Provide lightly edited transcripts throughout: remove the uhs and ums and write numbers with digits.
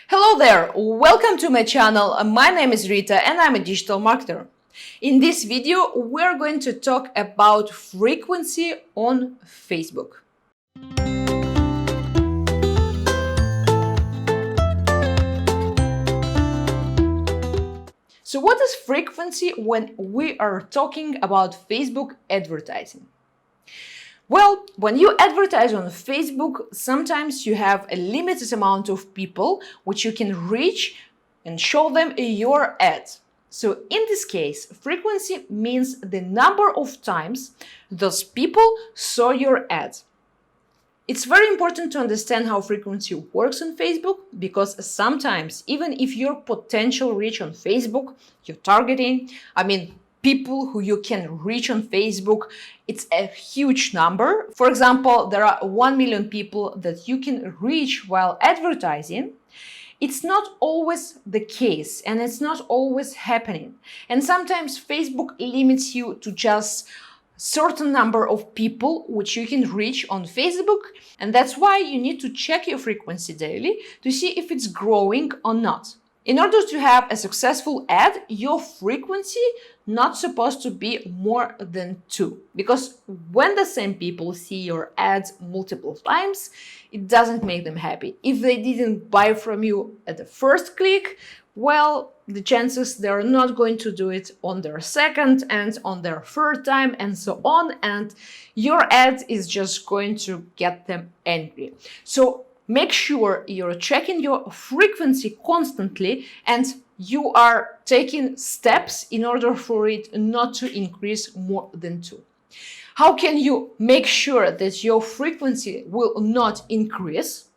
Hello there, welcome to my channel. My name is Rita and I'm a digital marketer. In this video, we're going to talk about frequency on Facebook. So what is frequency when we are talking about Facebook advertising? Well, when you advertise on Facebook, sometimes you have a limited amount of people which you can reach and show them your ad. So in this case, frequency means the number of times those people saw your ad. It's very important to understand how frequency works on Facebook because sometimes, even if your potential reach on Facebook, your targeting, people who you can reach on Facebook, it's a huge number. For example, there are 1 million people that you can reach while advertising. It's not always the case and it's not always happening. And sometimes Facebook limits you to just certain number of people which you can reach on Facebook. And that's why you need to check your frequency daily to see if it's growing or not. In order to have a successful ad, your frequency not supposed to be more than 2. Because when the same people see your ads multiple times, it doesn't make them happy. If they didn't buy from you at the first click, well, the chances they're not going to do it on their second and on their third time and so on. And your ad is just going to get them angry. So make sure you're checking your frequency constantly and you are taking steps in order for it not to increase more than 2. How can you make sure that your frequency will not increase?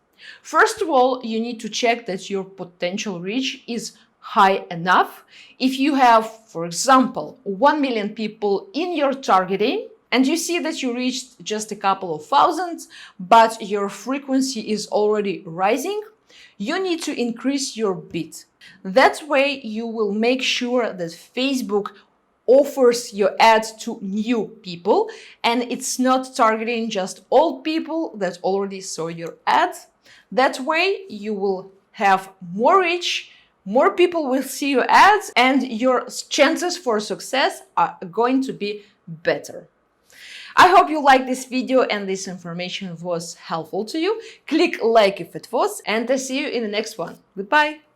First of all, you need to check that your potential reach is high enough. If you have, for example, 1 million people in your targeting, and you see that you reached just a couple of thousands, but your frequency is already rising, you need to increase your bid. That way you will make sure that Facebook offers your ad to new people and it's not targeting just old people that already saw your ad. That way you will have more reach, more people will see your ads, and your chances for success are going to be better. I hope you liked this video and this information was helpful to you. Click like if it was, and I see you in the next one. Goodbye.